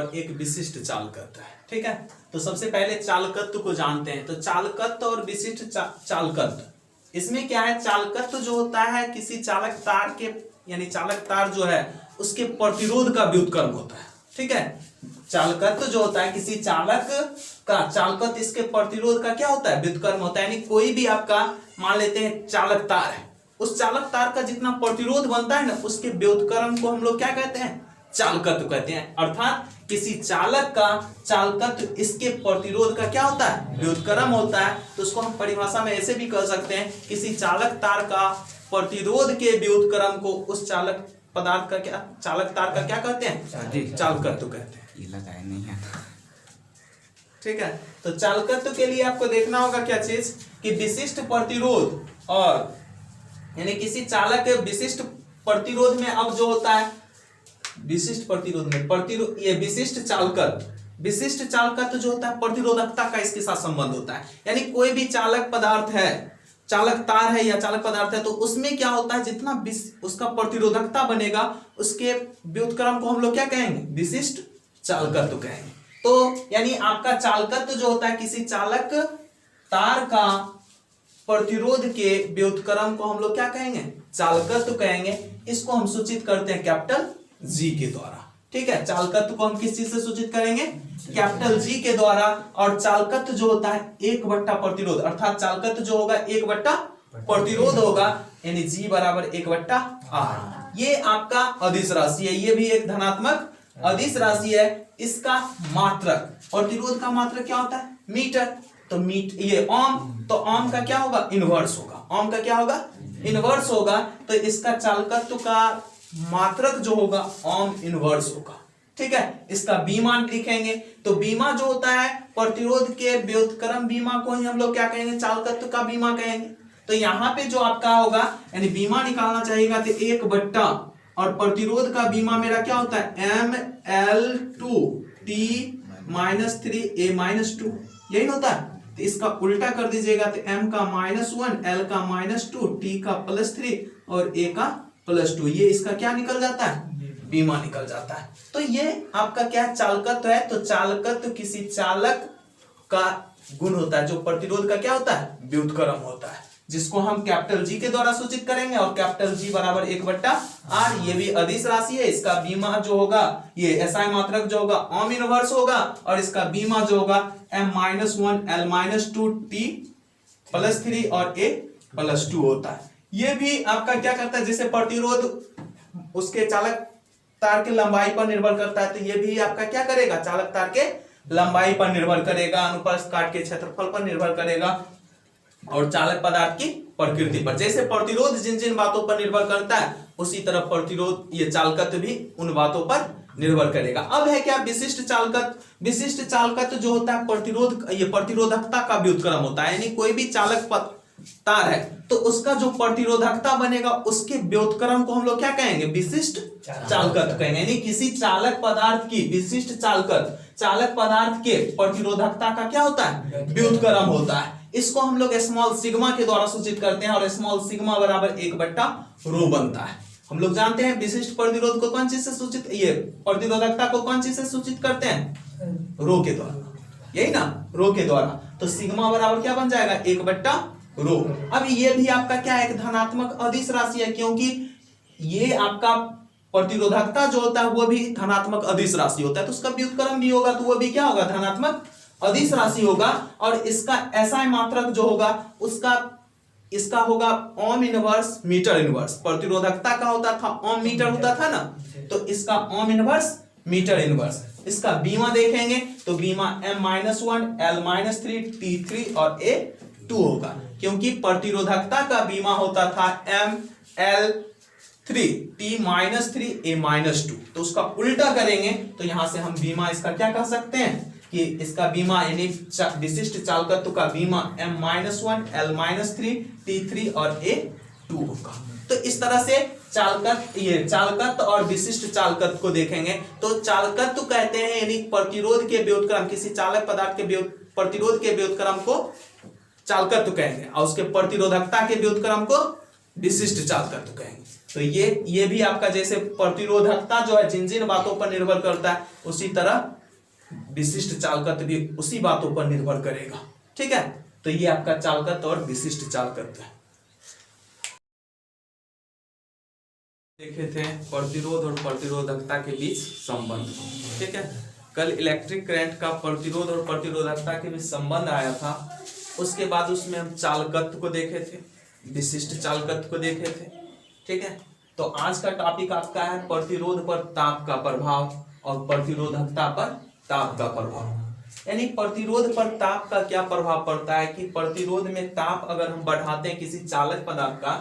और एक विशिष्ट चालकत्व है। ठीक है, तो सबसे पहले चालकत्व को जानते हैं। तो चालकत्व और विशिष्ट चालकत्व, इसमें क्या है, चालकत्व जो होता है किसी चालक तार के, यानी चालक तार जो है उसके प्रतिरोध का व्युत्क्रम होता है। ठीक है, चालकत्व जो होता है किसी चालक का, चालकत्व इसके प्रतिरोध का क्या होता है, व्युत्क्रम होता है। यानी कोई भी आपका मान लेते हैं चालक तार है, उस चालक तार का जितना प्रतिरोध बनता है ना, उसके व्युत्क्रम को हम लोग क्या कहते हैं, चालकत्व कहते हैं। अर्थात किसी चालक का चालकत्व इसके प्रतिरोध का क्या होता है, व्युत्क्रम होता है। तो उसको हम परिभाषा में ऐसे भी कह सकते हैं, किसी चालक तार का प्रतिरोध के व्युत्क्रम को उस चालक पदार्थ का क्या, चालक तार का क्या कहते हैं, चालकत्व कहते हैं। ये लगाया नहीं है। ठीक है, तो चालकत्व के लिए आपको देखना होगा क्या चीज, कि विशिष्ट प्रतिरोध, और यानी किसी चालक के विशिष्ट प्रतिरोध में अब जो होता है, विशिष्ट प्रतिरोध में प्रतिरोध, ये विशिष्ट चालकत्व जो होता है प्रतिरोधकता का इसके साथ संबंध होता है। यानी कोई भी चालक पदार्थ है, चालक तार है या चालक पदार्थ है, तो उसमें क्या होता है, जितना उसका प्रतिरोधकता बनेगा उसके व्युत्क्रम को हम लोग क्या कहेंगे, विशिष्ट चालकत्व कहेंगे। तो यानी आपका चालकत्व जो होता है किसी चालक तार का प्रतिरोध के व्युत्क्रम को हम लोग क्या कहेंगे, चालकत्व कहेंगे। इसको हम सूचित करते हैं कैपिटल जी के द्वारा। ठीक है, चालकत्व को हम किस चीज से सूचित करेंगे, कैपिटल जी के द्वारा। और चालकत्व जो होता है 1 बट्टा प्रतिरोध, अर्थात चालकत्व जो होगा 1 बट्टा प्रतिरोध होगा, यानी जी बराबर 1 बट्टा आर। ये आपका अदिश राशि है, ये भी एक धनात्मक अदिश राशि है। इसका मात्रक, प्रतिरोध का मात्रक क्या होता है, मीटर। तो ये ओम, तो ओम का क्या होगा, इनवर्स होगा। ओम का क्या होगा, इनवर्स होगा। तो इसका चालकत्व का मात्रक जो होगा ओम इनवर्स होगा। ठीक है, इसका बीमा लिखेंगे। तो बीमा जो होता है प्रतिरोध के व्युत्क्रम बीमा को ही हम लोग क्या कहेंगे, चालकत्व का बीमा कहेंगे। तो यहाँ पे जो आपका होगा, यानी बीमा निकालना चाहिएगा तो 1 बट्टा, और प्रतिरोध का बीमा मेरा क्या होता है, ML2T-3A-2, यही होता है। तो इसका उल्टा कर दीजिएगा तो M का -1, L का -2, T का +3 और A का +2, ये इसका क्या निकल जाता है, बीमा निकल जाता है। तो ये आपका क्या चालकत्व है। तो चालकत्व किसी चालक का गुण होता है जो प्रतिरोध का क्या होता है, व्युत्क्रम होता है, जिसको हम कैपिटल जी के द्वारा सूचित करेंगे। और कैपिटल जी बराबर 1 बट्टा आर, ये भी अदिश राशि है। इसका बीमा जो होगा, ये एसआई मात्रक जो होगा ओम इनवर्स होगा, और इसका बीमा जो होगा M-1 L-2 T +3 और A +2 होता है। ये भी आपका क्या करता है, जैसे प्रतिरोध उसके चालक तार के लंबाई पर निर्भर करता है, तो ये भी आपका क्या करेगा, चालक तार के लंबाई पर निर्भर करेगा, अनुप्रस्थ काट के क्षेत्रफल पर निर्भर करेगा, और चालक पदार्थ की प्रकृति पर। जैसे प्रतिरोध जिन जिन बातों पर निर्भर करता है, उसी तरह प्रतिरोध, ये चालकत्व भी उन बातों पर निर्भर करेगा। अब है क्या, विशिष्ट चालकत्व। विशिष्ट चालकत्व जो होता है प्रतिरोध, ये प्रतिरोधकता का व्युत्क्रम होता है। यानी कोई भी चालक तार है तो उसका जो प्रतिरोधकता बनेगा उसके व्युत्क्रम को हम लोग क्या कहेंगे, विशिष्ट चालकत्व कहेंगे। यानी किसी चालक पदार्थ की विशिष्ट चालकत्व, चालक पदार्थ के प्रतिरोधकता का क्या होता है, व्युत्क्रम होता है। इसको हम लोग स्मॉल सिग्मा के द्वारा सूचित करते हैं, और स्मॉल सिग्मा बराबर 1 बट्टा रो बनता है। हम लोग जानते हैं विशिष्ट प्रतिरोध को कौन चीज से सूचित, ये प्रतिरोधकता को कौन चीज से सूचित करते हैं, रो के द्वारा, यही ना, रो के द्वारा। तो सिग्मा बराबर क्या बन जाएगा, 1 बट्टा रो। अब ये भी आपका क्या है, एक धनात्मक अदिश राशि है, क्योंकि ये आपका प्रतिरोधकता जो होता है वो भी धनात्मक अदिश राशि होता है। तो उसका व्युत्क्रम भी होगा तो वो भी क्या होगा, धनात्मक अदिश राशि होगा। और इसका एसआई मात्रक जो होगा इसका होगा ओम इनवर्स मीटर इनवर्स। प्रतिरोधकता का होता था ओम मीटर होता था ना, तो इसका ओम इनवर्स मीटर इनवर्स। इसका बीमा देखेंगे तो बीमा M-1 L-3 T3 और A2 होगा, क्योंकि प्रतिरोधकता का बीमा होता था ML3 T-3 A-2। तो उसका उल्टा करेंगे तो यहां से हम बीमा इसका क्या कह सकते हैं कि इसका बीमा यानी विशिष्ट चालकत्व का बीमा M-1 L-3 T3 और A2 होगा। तो इस तरह से चालकत्व और विशिष्ट चालकत्व को देखेंगे। तो चालकत्व कहते हैं यानी प्रतिरोध के व्युत्क्रम, किसी चालक पदार्थ के प्रतिरोध के व्युत्क्रम को चालकत्व कहेंगे, और उसके प्रतिरोधकता के व्युत्क्रम को विशिष्ट चालकत्व कहेंगे। तो ये भी आपका जैसे प्रतिरोधकता जो है जिन जिन बातों पर निर्भर करता है, उसी तरह विशिष्ट चालकत्व भी उसी बातों पर निर्भर करेगा। ठीक है, तो ये आपका चालकत्व और विशिष्ट चालकत्व है। देखे थे प्रतिरोध और प्रतिरोधकता के बीच संबंध। ठीक है, कल इलेक्ट्रिक करंट का प्रतिरोध और प्रतिरोधकता के बीच संबंध आया था। उसके बाद उसमें हम चालकत्व को देखे थे, विशिष्ट चालकत्व को देखे थे। ठीक है, तो आज का टॉपिक आपका है प्रतिरोध पर ताप का प्रभाव और प्रतिरोधकता पर ताप का प्रभाव। यानी प्रतिरोध पर ताप का क्या प्रभाव पड़ता है कि प्रतिरोध में ताप अगर हम बढ़ाते हैं, किसी चालक पदार्थ का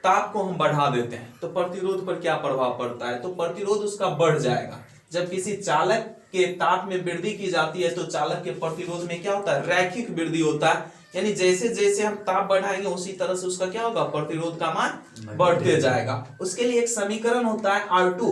ताप को हम बढ़ा देते हैं तो प्रतिरोध पर क्या प्रभाव पड़ता है, तो प्रतिरोध उसका बढ़ जाएगा। जब किसी चालक के ताप में वृद्धि की जाती है तो चालक के प्रतिरोध में क्या होता है, रैखिक वृद्धि होता है। यानी जैसे जैसे हम ताप बढ़ाएंगे उसी तरह से उसका क्या होगा, प्रतिरोध का मान बढ़ते जाएगा। उसके लिए एक समीकरण होता है R2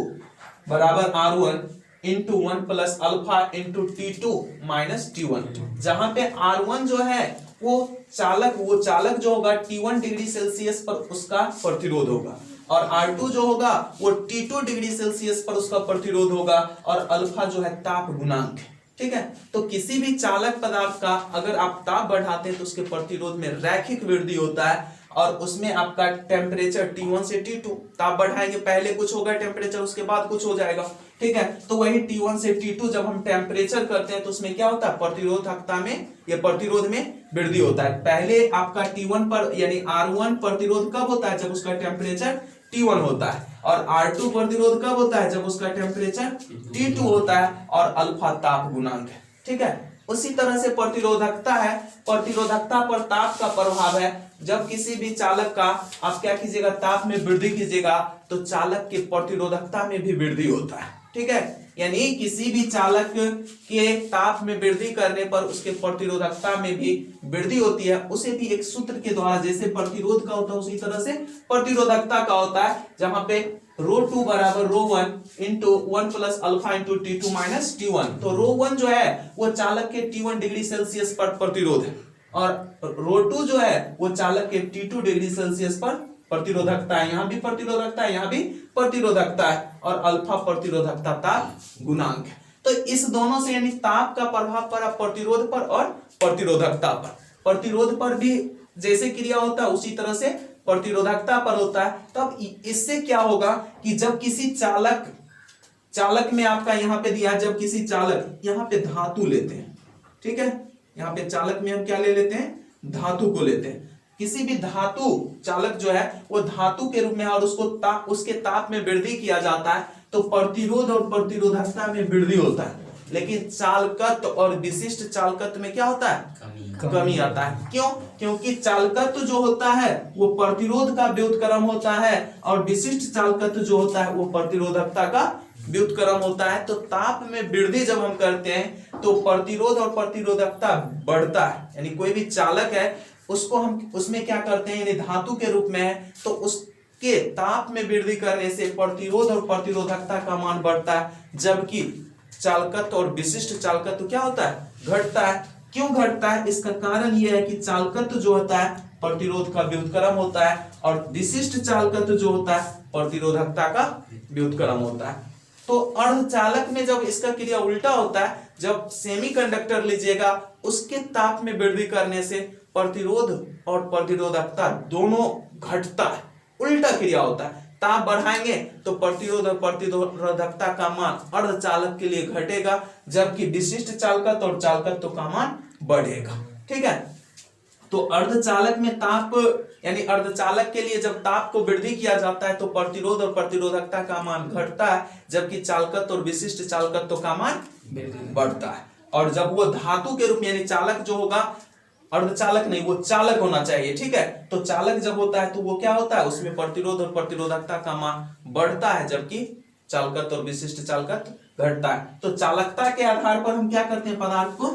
बराबर R1 into 1 plus alpha into T2 minus T1, जहां पे R1 जो है वो चालक जो होगा T1 डिग्री सेल्सियस पर उसका प्रतिरोध होगा और R2 जो होगा वो T2 डिग्री सेल्सियस पर उसका प्रतिरोध होगा और अल्फा जो है ताप गुणांक है। ठीक है, तो किसी भी चालक पदार्थ का अगर आप ताप बढ़ाते हैं तो उसके प्रतिरोध में रैखिक वृद्धि होता है और उसमें आपका टेम्परेचर T1 से T2, ताप बढ़ाएंगे पहले कुछ होगा टेम्परेचर, उसके बाद कुछ हो जाएगा। ठीक है, तो वही T1 से T2 जब हम टेम्परेचर करते हैं तो उसमें क्या होता है, प्रतिरोधकता में या प्रतिरोध में वृद्धि होता है। पहले आपका T1 पर यानी R1 प्रतिरोध कब होता है, जब उसका टेम्परेचर T1 होता है और R2 प्रतिरोध कब होता है, जब उसका टेम्परेचर T2 होता है और अल्फा ताप गुणांक है। ठीक है, उसी तरह से प्रतिरोधकता है, प्रतिरोधकता पर ताप का प्रभाव है। जब किसी भी चालक का आप क्या कीजिएगा, ताप में वृद्धि कीजिएगा तो चालक के प्रतिरोधकता में भी वृद्धि होता है। ठीक है, यानी किसी भी चालक के ताप में वृद्धि करने पर उसके प्रतिरोधकता में भी वृद्धि होती है। उसे भी एक सूत्र के द्वारा, जैसे प्रतिरोध का होता है उसी तरह से प्रतिरोधकता का होता है, जहां पे ρ2 बराबर ρ1 into 1 plus alpha into T2 minus T1। तो ρ1 जो है वो चालक के T1 डिग्री सेल्सियस पर प्रतिरोध है और ρ2 जो है वो चालक के T2 डिग्री सेल्सियस पर प्रतिरोधकता है। यहाँ भी प्रतिरोधकता है, यहाँ भी प्रतिरोधकता है और अल्फा प्रतिरोधकता ताप गुणांक है। तो इस दोनों से यानी ताप का प्रभाव पड़ा प्रतिरोध पर और प्रतिरोधकता पर। प्रतिरोध पर भी जैसे क्रिया होता है उसी तरह से प्रतिरोधकता पर होता है। तब इससे क्या होगा कि जब किसी चालक में आपका यहाँ पे दिया, जब किसी चालक यहाँ पे धातु लेते हैं, ठीक है, यहाँ पे चालक में हम क्या ले लेते हैं, धातु को लेते हैं। किसी भी धातु चालक जो है वो धातु के रूप में और उसके ताप में वृद्धि किया जाता है तो प्रतिरोध और प्रतिरोधकता में वृद्धि होता है। लेकिन चालकत्व और विशिष्ट चालकत्व में क्या होता है, कमी आता है। क्यों? क्योंकि चालकत्व जो होता है वो प्रतिरोध का व्युत्क्रम होता है और विशिष्ट चालकत्व जो होता है वो प्रतिरोधकता का व्युत्क्रम होता है। तो ताप में वृद्धि जब हम करते हैं तो प्रतिरोध और प्रतिरोधकता बढ़ता है। यानी कोई भी चालक है उसको हम उसमें क्या करते हैं, यानी धातु के रूप में है तो उसके ताप में वृद्धि करने से प्रतिरोध और प्रतिरोधकता का मान बढ़ता है, जबकि चालकत्व और विशिष्ट चालकत्व क्या होता है, घटता है। क्यों घटता है? इसका कारण यह है कि चालकत्व जो होता है प्रतिरोध का व्युत्क्रम होता है और विशिष्ट चालकत्व जो होता है प्रतिरोधकता का व्युत्क्रम होता है। तो अर्धचालक में जब इसका क्रिया उल्टा होता है, जब सेमीकंडक्टर लीजिएगा उसके ताप में वृद्धि करने से प्रतिरोध और प्रतिरोधकता दोनों घटता है, उल्टा क्रिया होता है। ताप बढ़ाएंगे तो प्रतिरोध और प्रतिरोधकता का मान अर्धचालक के लिए घटेगा, जबकि विशिष्ट चालकत्व और चालकत्व का मान बढ़ेगा। ठीक है, तो अर्धचालक में ताप यानी अर्धचालक के लिए जब ताप को वृद्धि किया जाता है तो प्रतिरोध और प्रतिरोधकता का मान घटता है, जबकि चालकत्व और विशिष्ट चालकत्व का मान बढ़ता है। और जब वो धातु के रूप में यानी चालक जो होगा, अर्धचालक नहीं वो चालक होना चाहिए, ठीक है, तो चालक जब होता है तो वो क्या होता है, उसमें प्रतिरोध और प्रतिरोधकता का मान बढ़ता है, जबकि चालकत्व और विशिष्ट चालकत्व घटता है। तो चालकता के आधार पर हम क्या करते हैं, पदार्थ को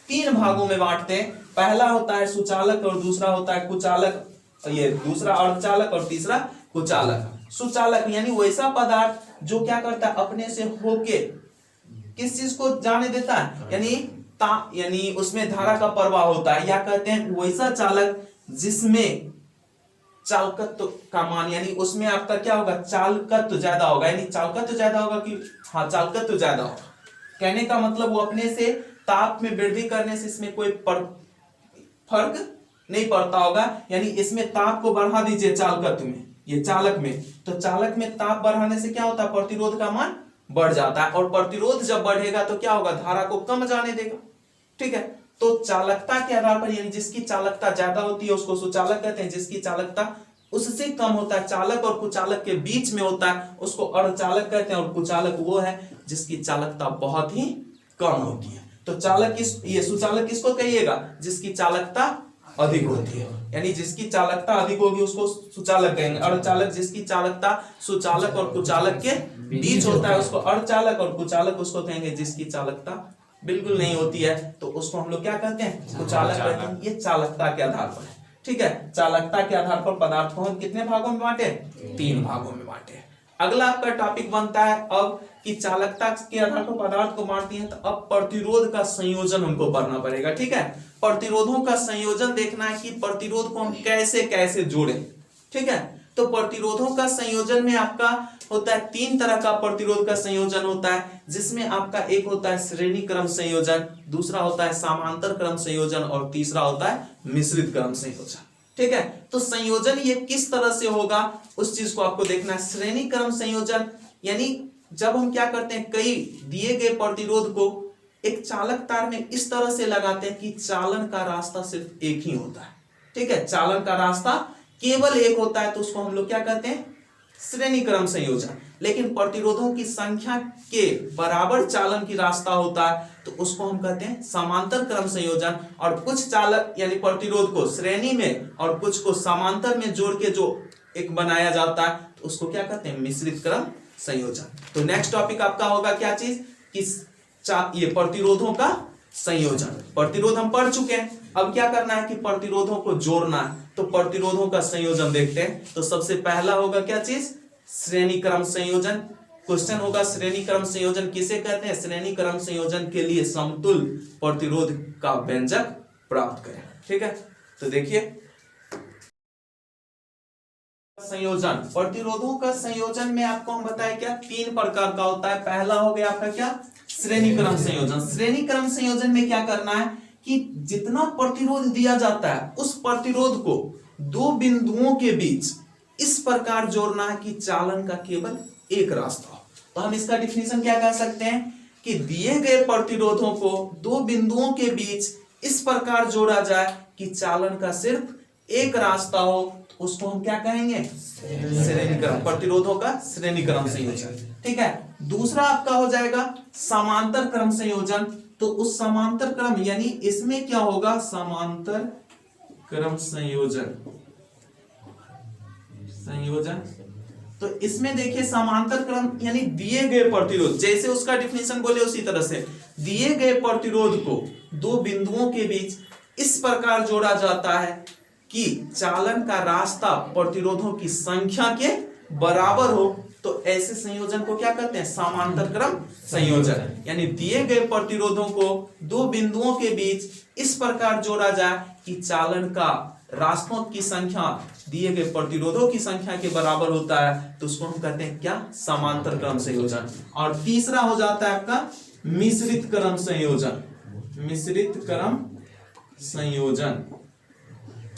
तीन भागों में बांटते हैं। पहला होता है सुचालक और दूसरा होता है कुचालक, ये दूसरा अर्धचालक और तीसरा कुचालक। सुचालक यानी वैसा पदार्थ जो क्या करता है, अपने से होके किस चीज को जाने देता है, यानी उसमें धारा का प्रवाह होता है, या कहते हैं वैसा चालक जिसमें चालकत्व का मान, यानी उसमें आपका क्या होगा, चालकत्व ज्यादा होगा, यानी चालकत्व ज्यादा होगा कि हाँ चालकत्व ज्यादा होगा। कहने का मतलब वो अपने से ताप में वृद्धि करने से इसमें कोई फर्क नहीं पड़ता होगा, यानी इसमें ताप को बढ़ा दीजिए चालकत्व में, ये चालक में, तो चालक में ताप बढ़ाने से क्या होता है, प्रतिरोध का मान बढ़ जाता है, और प्रतिरोध जब बढ़ेगा तो क्या होगा, धारा को कम जाने देगा। ठीक है, तो चालकता के आधार पर, यानी जिसकी चालकता ज्यादा होती है उसको सुचालक कहते हैं, जिसकी चालकता उससे कम होता है, चालक और कुचालक के बीच में होता है, उसको अर्धचालक कहते हैं, और कुचालक वो है जिसकी चालकता बहुत ही कम होती है। तो चालक ये सुचालक किसको कहिएगा, जिसकी चालकता अधिक होती है, यानी जिसकी चालकता अधिक होगी उसको सुचालक कहेंगे। अर्धचालक जिसकी चालकता सुचालक और कुचालक के बीच होता है उसको अर्धचालक, और कुचालक उसको कहेंगे जिसकी चालकता बिल्कुल नहीं होती है, तो उसको हम लोग क्या कहते हैं, कुचालक कहते हैं। ये चालकता के आधार पर है। ठीक है, चालकता के आधार पर पदार्थ को हम कितने भागों में बांटे, 3 भागों में बांटे। अगला आपका टॉपिक बनता है अब कि चालकता के आधार पर पदार्थ को बांटती है, तो अब प्रतिरोध का संयोजन हमको पढ़ना पड़ेगा। ठीक है, प्रतिरोधों का संयोजन देखना है कि प्रतिरोध को हम कैसे कैसे जोड़े। ठीक है, तो प्रतिरोधों का संयोजन में आपका होता है 3 तरह का प्रतिरोध का संयोजन होता है, जिसमें आपका एक होता है श्रेणी क्रम संयोजन, दूसरा होता है समांतर क्रम संयोजन, और तीसरा होता है मिश्रित क्रम संयोजन। ठीक है, तो संयोजन ये किस तरह से होगा उस चीज को आपको देखना है। श्रेणी क्रम संयोजन यानी जब हम क्या करते हैं, कई दिए गए प्रतिरोध को एक चालक तार में इस तरह से लगाते हैं कि चालन का रास्ता सिर्फ एक ही होता है। ठीक है, चालन का रास्ता केवल एक होता है, तो उसको हम लोग क्या कहते हैं, श्रेणी क्रम संयोजन। लेकिन प्रतिरोधों की संख्या के बराबर चालन की रास्ता होता है, तो उसको हम कहते हैं समांतर क्रम संयोजन। और कुछ चालक यानी प्रतिरोध को श्रेणी में और कुछ को समांतर में जोड़ के जो एक बनाया जाता है, तो उसको क्या कहते हैं, मिश्रित क्रम संयोजन। तो नेक्स्ट टॉपिक आपका होगा क्या चीज, कि ये प्रतिरोधों का संयोजन। प्रतिरोध हम पढ़ चुके हैं, अब क्या करना है कि प्रतिरोधों को जोड़ना है। तो प्रतिरोधों का संयोजन देखते हैं। तो सबसे पहला होगा क्या चीज, श्रेणी क्रम संयोजन। क्वेश्चन होगा श्रेणी क्रम संयोजन किसे कहते हैं, श्रेणी क्रम संयोजन के लिए समतुल्य प्रतिरोध का व्यंजक प्राप्त करें। ठीक है, तो देखिए संयोजन, प्रतिरोधों का संयोजन में आपको हम बताए क्या 3 प्रकार का होता है। पहला हो गया आपका क्या, श्रेणी क्रम संयोजन। श्रेणी क्रम संयोजन में क्या करना है कि जितना प्रतिरोध दिया जाता है उस प्रतिरोध को 2 बिंदुओं के बीच इस प्रकार जोड़ना है कि चालन का केवल एक रास्ता हो। तो हम इसका डिफिनेशन क्या कह सकते हैं कि दिए गए प्रतिरोधों को 2 बिंदुओं के बीच इस प्रकार जोड़ा जाए कि चालन का सिर्फ एक रास्ता हो, तो उसको हम क्या कहेंगे, श्रेणी क्रम, प्रतिरोधों का श्रेणी क्रम संयोजन। ठीक है, दूसरा आपका हो जाएगा समांतर क्रम संयोजन। तो उस समांतर क्रम यानी इसमें क्या होगा, समांतर क्रम संयोजन। तो इसमें देखिए समांतर क्रम यानी दिए गए प्रतिरोध, जैसे उसका डिफिनेशन बोले उसी तरह से दिए गए प्रतिरोध को 2 बिंदुओं के बीच इस प्रकार जोड़ा जाता है कि चालन का रास्ता प्रतिरोधों की संख्या के बराबर हो। तो ऐसे संयोजन को क्या कहते हैं, समांतर क्रम संयोजन। यानी दिए गए प्रतिरोधों को 2 बिंदुओं के बीच इस प्रकार जोड़ा जाए कि चालन का रास्तों की संख्या दिए गए प्रतिरोधों की संख्या के बराबर होता है, तो उसको हम कहते हैं क्या, समांतर क्रम संयोजन। और तीसरा हो जाता है आपका मिश्रित क्रम संयोजन। मिश्रित क्रम संयोजन,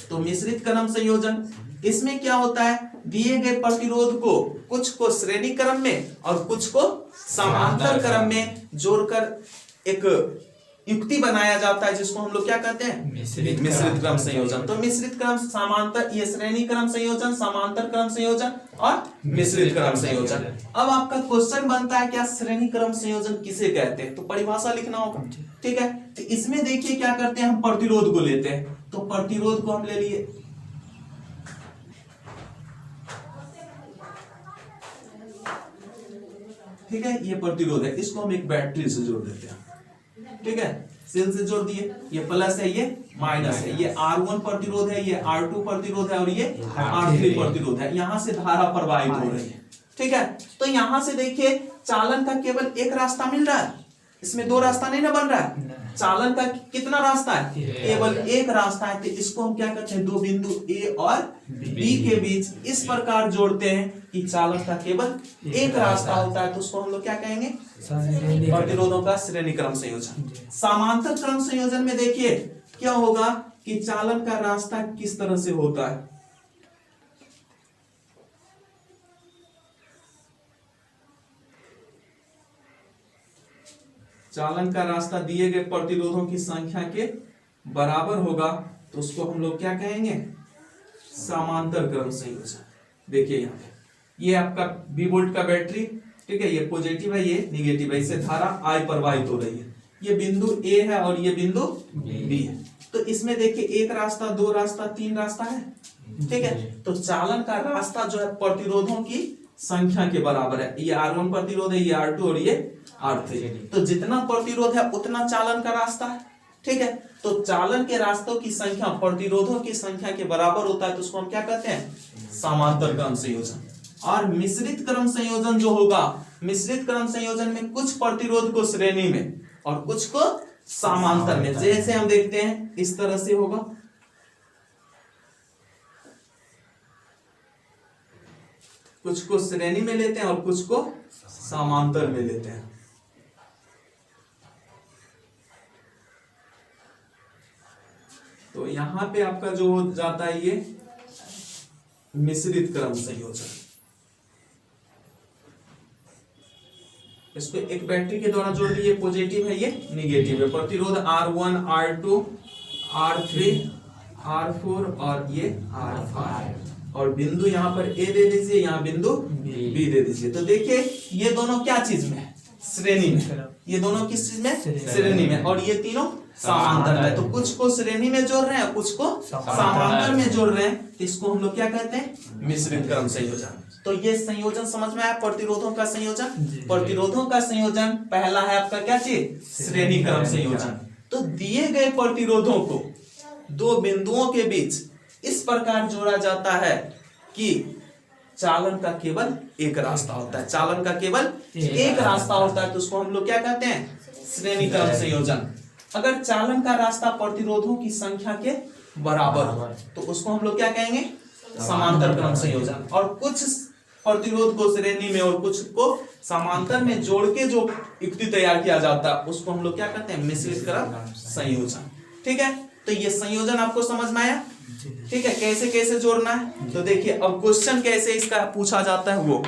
तो मिश्रित क्रम संयोजन इसमें क्या होता है, दिए गए प्रतिरोध को कुछ को श्रेणी क्रम में और कुछ को समांतर क्रम में जोड़कर एक युक्ति बनाया जाता है, जिसको हम लोग क्या कहते हैं, मिश्रित क्रम संयोजन। तो मिश्रित क्रम, समांतर, ये श्रेणी क्रम संयोजन, समांतर क्रम संयोजन और मिश्रित क्रम संयोजन। अब आपका क्वेश्चन बनता है क्या, श्रेणी क्रम संयोजन किसे कहते हैं, तो परिभाषा लिखना होगा। ठीक है, तो इसमें देखिए क्या करते हैं, हम प्रतिरोध को लेते हैं। तो प्रतिरोध को हम ले लिए, ठीक है, ये प्रतिरोध है, इसको हम एक बैटरी से जोड़ देते हैं। ठीक है, सेल से जोड़ दिए, ये प्लस है ये माइनस है, ये R1 प्रतिरोध है, ये R2 प्रतिरोध है और ये R3 प्रतिरोध है। यहां से धारा प्रवाहित हो रही है। ठीक है, तो यहां से देखिए चालन का केवल एक रास्ता मिल रहा है, इसमें 2 रास्ता नहीं ना बन रहा है। चालन का कितना रास्ता है, केवल एक रास्ता है। तो इसको हम क्या कहते हैं, दो बिंदु ए और बी के बीच इस प्रकार जोड़ते हैं कि चालन का केवल एक रास्ता होता है। तो उसको हम लोग क्या कहेंगे, प्रतिरोधों का श्रेणी क्रम संयोजन। समांतर क्रम संयोजन में देखिए क्या होगा कि चालन का रास्ता किस तरह से होता है। चालन का रास्ता दिए गए प्रतिरोधों की संख्या के बराबर होगा, तो उसको हम लोग क्या कहेंगे, समांतर क्रम संयोजन। देखिए यहाँ पे ये आपका V वोल्ट का बैटरी, ठीक है, ये पॉजिटिव है, ये निगेटिव है, इससे धारा I प्रवाहित हो रही है। ये बिंदु A है और ये बिंदु B है। तो इसमें देखिए एक रास्ता, दो रास्ता, तीन रास्ता है, ठीक है। तो चालन का रास्ता जो है प्रतिरोधों की संख्या के बराबर है। ये R1 प्रतिरोध है, ये R2 और ये R3। तो जितना प्रतिरोध है उतना चालन का रास्ता है, ठीक है। तो चालन के रास्तों की संख्या प्रतिरोधों की संख्या के बराबर होता है, तो उसको हम क्या कहते हैं, समांतर क्रम संयोजन। और मिश्रित क्रम संयोजन जो होगा, मिश्रित क्रम संयोजन में कुछ प्रतिरोध को श्रेणी में और कुछ को समांतर में, जैसे हम देखते हैं इस तरह से होगा। कुछ को श्रेणी में लेते हैं और कुछ को समांतर में लेते हैं। तो यहां पे आपका जो हो जाता है ये मिश्रित क्रम संयोजन। इसको एक बैटरी के द्वारा जोड़ दिए, पॉजिटिव है, ये निगेटिव है। प्रतिरोध R1, R2, R3, R4 और ये R5। और बिंदु यहाँ पर A दे दीजिए, यहाँ बिंदु B दे दीजिए। तो देखिए ये दोनों क्या चीज में है, श्रेणी में। ये दोनों किस चीज में, श्रेणी में। और ये तीनों समांतर में। तो कुछ को श्रेणी में जोड़ रहे हैं, कुछ को समांतर में जोड़ रहे हैं। तो इसको हम लोग क्या कहते हैं, मिश्रित क्रम संयोजन। तो ये संयोजन समझ में आया, प्रतिरोधों का संयोजन। प्रतिरोधों का संयोजन पहला है आपका क्या चीज, श्रेणी क्रम संयोजन। तो दिए गए प्रतिरोधों को दो बिंदुओं के बीच इस प्रकार जोड़ा जाता है कि चालन का केवल एक रास्ता होता है। चालन का केवल एक रास्ता होता है, तो उसको हम लोग क्या कहते हैं, श्रेणी क्रम संयोजन। अगर चालन का रास्ता प्रतिरोधों की संख्या के बराबर हो तो उसको हम लोग क्या कहेंगे, समांतर क्रम संयोजन। और कुछ प्रतिरोध को श्रेणी में और कुछ को समांतर में जोड़ के जो युक्ति तैयार किया जाता है उसको हम लोग क्या कहते हैं, मिश्रित क्रम संयोजन। ठीक है, तो ये संयोजन आपको समझ में आया। ठीक है, कैसे कैसे जोड़ना है। तो देखिए अब क्वेश्चन कैसे इसका पूछा जाता है वो।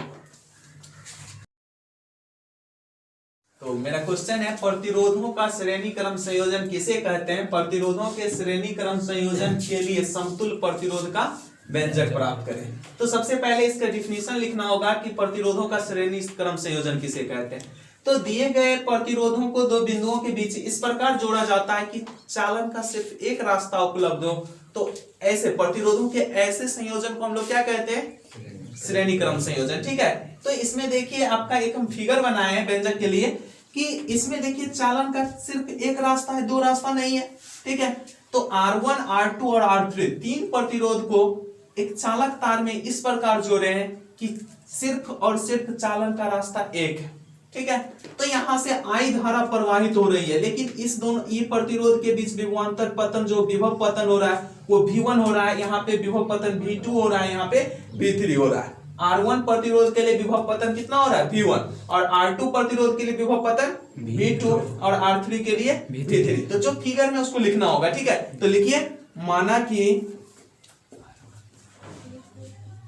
तो मेरा क्वेश्चन है, प्रतिरोधों का श्रेणी क्रम संयोजन किसे कहते हैं। प्रतिरोधों के श्रेणी क्रम संयोजन के लिए समतुल्य प्रतिरोध का व्यंजक प्राप्त करें। तो सबसे पहले इसका डिफिनीशन लिखना होगा कि प्रतिरोधों का श्रेणी क्रम संयोजन किसे कहते हैं। तो दिए गए प्रतिरोधों को दो बिंदुओं के बीच इस प्रकार जोड़ा जाता है कि चालन का सिर्फ एक रास्ता उपलब्ध हो। तो ऐसे प्रतिरोधों के ऐसे संयोजन को हम लोग क्या कहते हैं, श्रेणी क्रम संयोजन। ठीक है, तो इसमें देखिए आपका एक हम फिगर बनाए हैं व्यंजक के लिए कि इसमें देखिए चालन का सिर्फ एक रास्ता है, दो रास्ता नहीं है। ठीक है, तो R1, R2 और R3 तीन प्रतिरोध को एक चालक तार में इस प्रकार जोड़े हैं कि सिर्फ और सिर्फ चालन का रास्ता एक है। ठीक है, तो यहां से I धारा प्रवाहित हो रही है, लेकिन इस दोनों ये प्रतिरोध के बीच विभवांतर पतन जो विभव पतन हो रहा है वो V1 हो रहा है, यहाँ पे विभव पतन V2 हो रहा है, यहाँ पे V3 हो रहा है। R1 प्रतिरोध के लिए विभव पतन कितना हो रहा है, V1, और R2 प्रतिरोध के लिए विभव पतन V2 और R3 के लिए V3। तो जो फिगर में उसको लिखना होगा। ठीक है, तो लिखिए, माना कि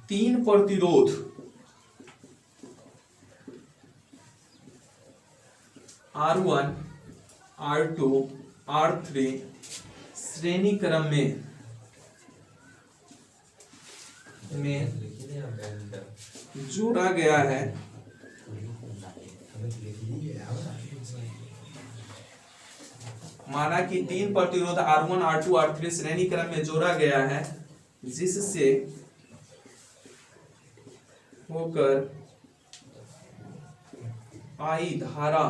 तीन प्रतिरोध R1, R2, R3 श्रेणी क्रम में जोड़ा गया है। माना कि तीन प्रतिरोध R1, R2, R3 श्रेणी क्रम में जोड़ा गया है, जिससे होकर I धारा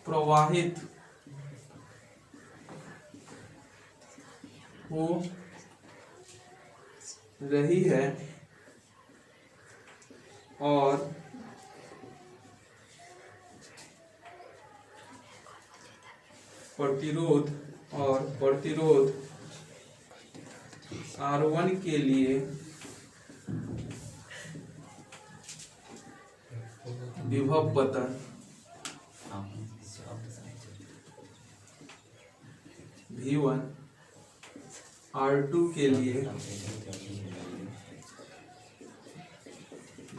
प्रवाहित हो रही है और प्रतिरोध और प्रतिरोध R1 के लिए विभव पतन V1, R2 के लिए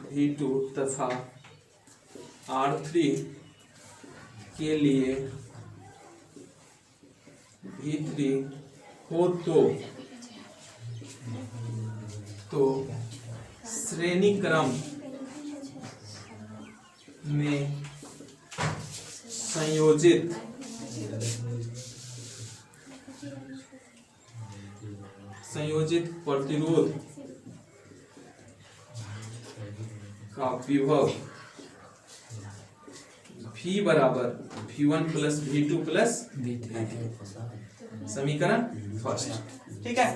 V2 तथा R3 के लिए V3 हो तो श्रेणी क्रम में संयोजित प्रतिरोध का विभव V बराबर V1 प्लस V2 प्लस समीकरण फर्स्ट। ठीक है,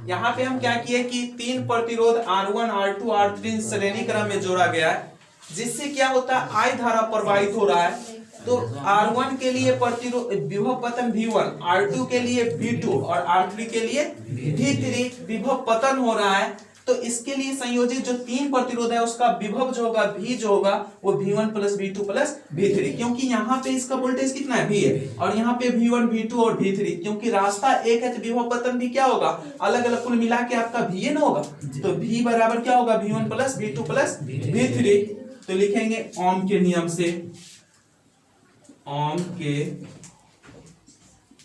यहाँ पे हम क्या किए कि तीन प्रतिरोध R1, R2, R3 श्रेणी क्रम में जोड़ा गया है, जिससे क्या होता है I धारा प्रवाहित हो रहा है। तो R1 के लिए प्रतिरोध विभव पतन V1, R2 के लिए V2 और R3 के लिए V3 विभव पतन हो रहा है। तो इसके लिए संयोजित जो तीन प्रतिरोध है उसका विभव जो होगा V जो होगा वो V1 plus V2 plus V3, क्योंकि यहाँ पे इसका वोल्टेज कितना है V है और यहाँ पे V1 V2 और V3, क्योंकि रास्ता एक है तो विभव पतन भी क्या होगा अलग अलग कुल मिला के आपका V ना होगा। तो V बराबर क्या होगा V1 plus V2 plus V3। तो लिखेंगे ओम के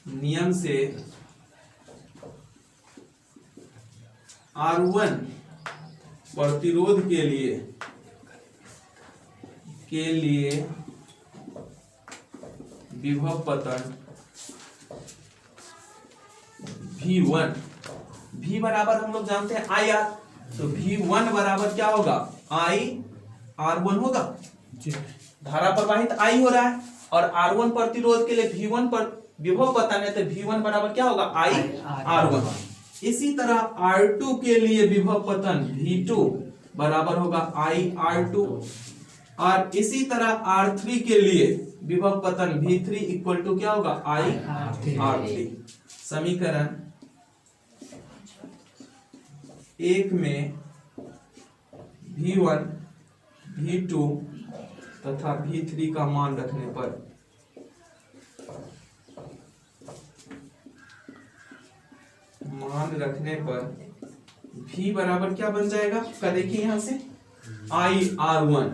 नियम से R1 प्रतिरोध के लिए विभव पतन V1, V बराबर हम लोग जानते हैं IR, तो V1 बराबर क्या होगा IR1 होगा, धारा प्रवाहित I हो रहा है और R1 प्रतिरोध के लिए V1 पर विभव पतन है तो V1 बराबर क्या होगा IR1। इसी तरह R2 के लिए विभव पतन V2 बराबर होगा IR2 और इसी तरह R3 के लिए विभव पतन V3 इक्वल टू क्या होगा IR3। समीकरण 1 में V1, V2 तथा V3 का मान रखने पर V बराबर क्या बन जाएगा का देखिए यहाँ से IR1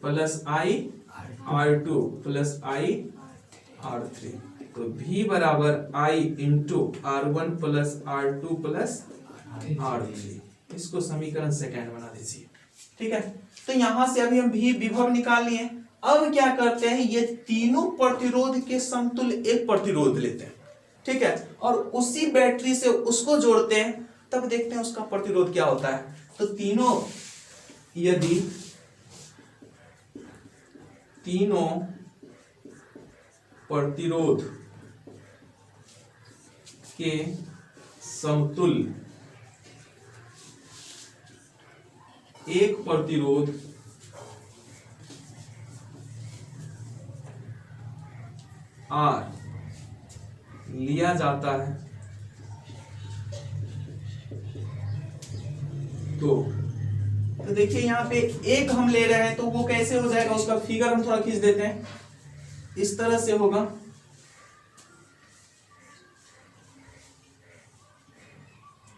plus IR2 plus IR3, तो V बराबर I into R1 plus R2 plus R3। इसको समीकरण सेकेंड बना दीजिए। ठीक है, तो यहां से अभी हम V विभव निकाल लिए। अब क्या करते हैं, ये तीनों प्रतिरोध के समतुल्य एक प्रतिरोध लेते हैं। ठीक है, और उसी बैटरी से उसको जोड़ते हैं, तब देखते हैं उसका प्रतिरोध क्या होता है। तो यदि तीनों प्रतिरोध के समतुल्य एक प्रतिरोध R लिया जाता है तो देखिए यहाँ पे एक हम ले रहे हैं तो वो कैसे हो जाएगा, उसका फिगर हम थोड़ा खींच देते हैं। इस तरह से होगा,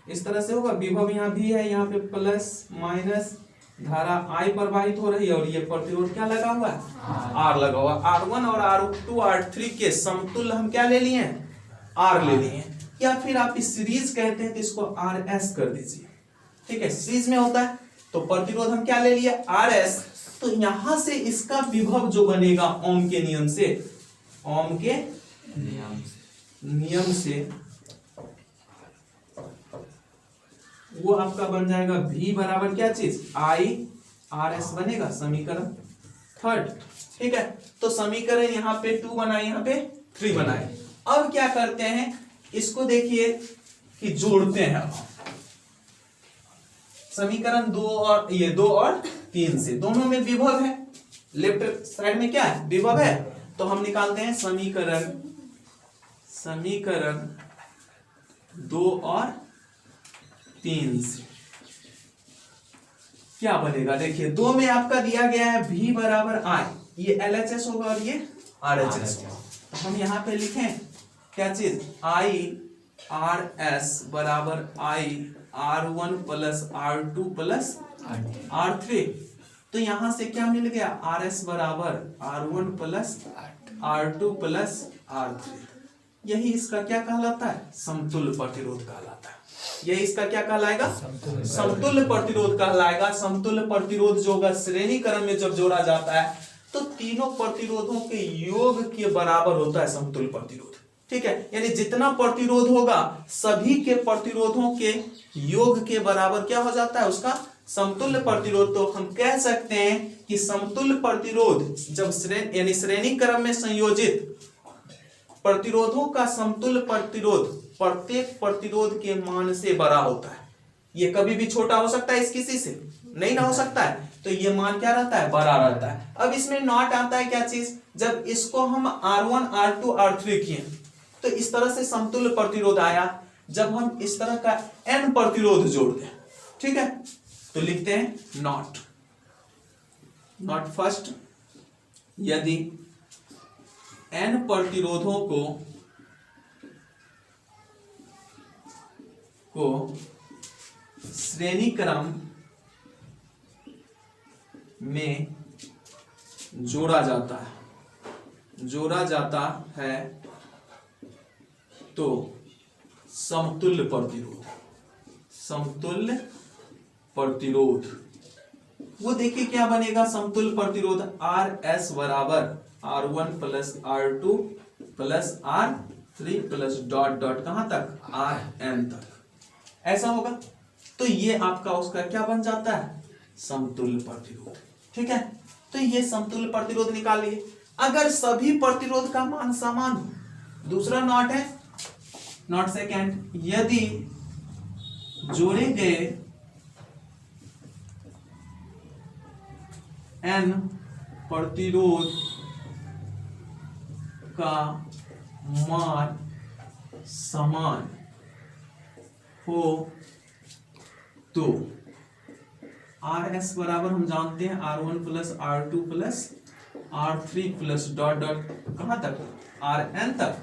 इस तरह से होगा। विभव यहाँ भी है, यहाँ पे प्लस माइनस धारा I प्रवाहित हो रही है और ये प्रतिरोध क्या लगा हुआ है R लगा हुआ। R1 और R2 R3 के समतुल्य हम क्या ले लिए हैं R ले लिए, या फिर आप इस सीरीज कहते हैं तो इसको RS कर दीजिए। ठीक है, सीरीज में होता है तो प्रतिरोध हम क्या ले लिए RS। तो यहां से इसका विभव जो बनेगा ओम के नियम से वो आपका बन जाएगा V बराबर क्या चीज IRS बनेगा, समीकरण थर्ड। ठीक है, तो समीकरण यहाँ पे 2 बनाए, यहाँ पे 3 बनाए। अब क्या करते हैं, इसको देखिए कि जोड़ते हैं। समीकरण 2 और ये 2 और 3 से दोनों में विभव है, लेफ्ट साइड में क्या है विभव है, तो हम निकालते हैं समीकरण 2 और 3 से क्या बनेगा। देखिए 2 में आपका दिया गया है V बराबर I, ये LHS होगा और ये RHS होगा। तो हम यहाँ पे लिखें क्या चीज, I RS बराबर I R1 plus R2 plus R3। तो यहां से क्या मिल गया, RS बराबर R1 plus R2 plus R3। यही इसका क्या कहलाता है, समतुल्य प्रतिरोध कहलाता है। यही इसका क्या कहलाएगा, समतुल्य प्रतिरोध कहलाएगा। समतुल्य प्रतिरोध जो होगा श्रेणी क्रम में जब जोड़ा जाता है तो तीनों प्रतिरोधों के योग के बराबर होता है समतुल्य प्रतिरोध। ठीक है, यानी जितना प्रतिरोध होगा सभी के प्रतिरोधों के योग के बराबर क्या हो जाता है, उसका समतुल्य प्रतिरोध। तो हम कह सकते हैं कि समतुल्य प्रतिरोध जब श्रेणी क्रम में संयोजित प्रतिरोधों का समतुल्य प्रतिरोध प्रत्येक प्रतिरोध के मान से बड़ा होता है। ये कभी भी छोटा हो सकता है, इस किसी से नहीं ना हो सकता है, तो ये मान क्या रहता है, बड़ा रहता है। अब इसमें नॉट आता है क्या चीज, जब इसको हम R1 R2 R3 किए तो इस तरह से समतुल्य प्रतिरोध आया। जब हम इस तरह का n प्रतिरोध जोड़ दें, ठीक है, तो लिखते हैं नॉट फर्स्ट, यदि n प्रतिरोधों को श्रेणी क्रम में जोड़ा जाता है तो समतुल्य प्रतिरोध वो देखिए क्या बनेगा, समतुल्य प्रतिरोध RS बराबर R1 plus R2 plus R3 plus dot dot कहां तक, RN तक, ऐसा होगा। तो ये आपका उसका क्या बन जाता है, समतुल्य प्रतिरोध। ठीक है, तो ये समतुल्य प्रतिरोध निकाल लिए। अगर सभी प्रतिरोध का मान समान हो, दूसरा नॉट है, नॉट सेकेंड, यदि जोड़े गए n प्रतिरोध का मान समान हो तो RS बराबर हम जानते हैं R1 plus R2 plus R3 plus dot dot कहां तक, RN तक,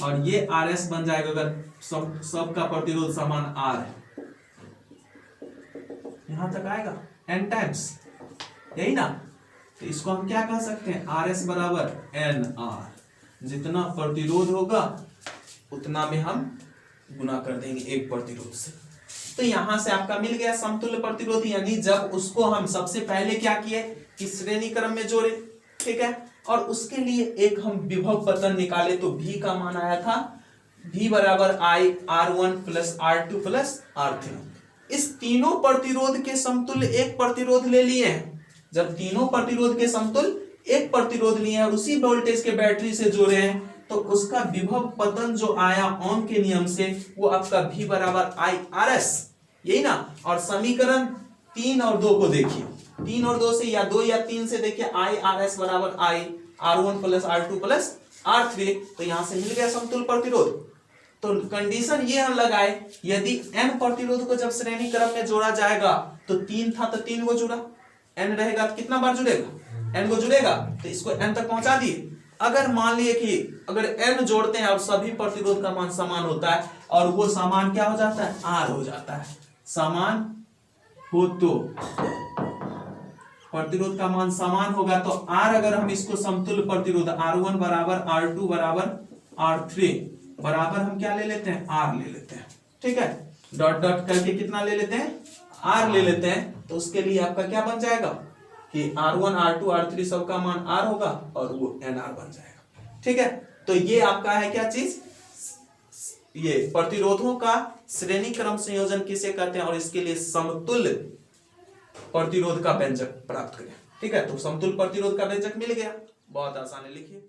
और ये RS बन जाएगा अगर सब का प्रतिरोध समान R है, यहां तक आएगा n टाइम्स, यही ना। तो इसको हम क्या कह सकते हैं, RS बराबर NR, जितना प्रतिरोध होगा उतना में हम गुना कर देंगे एक प्रतिरोध से। तो यहां से आपका मिल गया समतुल्य प्रतिरोध, यानी जब उसको हम सबसे पहले क्या किए कि श्रेणी क्रम में जोड़े, ठीक है, और उसके लिए एक हम विभव पतन निकाले तो V का मान आया था V बराबर I R1 plus R2 plus R3। इस तीनों प्रतिरोध के समतुल्य एक प्रतिरोध ले लिए हैं। जब तीनों प्रतिरोध के समतुल्य एक प्रतिरोध लिए हैं और उसी वोल्टेज के बैटरी से जोड़े हैं तो उसका विभव पतन जो आया ओम के नियम से वो आपका V बराबर I RS, यही ना। और समीकरण 3 और 2 को देखिए, 3 और 2 से या 2 या 3 से देखिए I RS बराबर I R1 plus R2 plus R3, तो यहां से मिल गया समतुल्य प्रतिरोध। तो कंडीशन ये हम लगाए, यदि n प्रतिरोध को जब श्रेणी क्रम में जोड़ा जाएगा तो 3 था तो 3 को जुड़ा, n रहेगा तो कितना बार जुड़ेगा, n को जुड़ेगा, तो इसको n तक पहुंचा दिए। अगर मान लिए कि अगर n जोड़ते हैं और सभी प्रतिरोध का मान समान होता है और वो समान क्या हो जाता है, R हो जाता है, समान हो तो प्रतिरोध का मान समान होगा तो R, अगर हम इसको समतुल्य प्रतिरोध R1 बराबर R2 बराबर R3 बराबर हम क्या ले लेते हैं, R ले लेते हैं, ठीक है, डॉट डॉट करके कितना ले लेते हैं, R ले लेते हैं। तो उसके लिए आपका क्या बन जाएगा कि R1 R2 R3 सबका मान R होगा और वो NR बन जाएगा। ठीक है, तो ये आपका है क्या चीज, ये प्रतिरोधों का श्रेणी क्रम संयोजन किसे कहते हैं और इसके लिए समतुल्य प्रतिरोध का व्यंजक प्राप्त करें। ठीक है, तो समतुल्य प्रतिरोध का व्यंजक मिल गया, बहुत आसान है, लिखिए।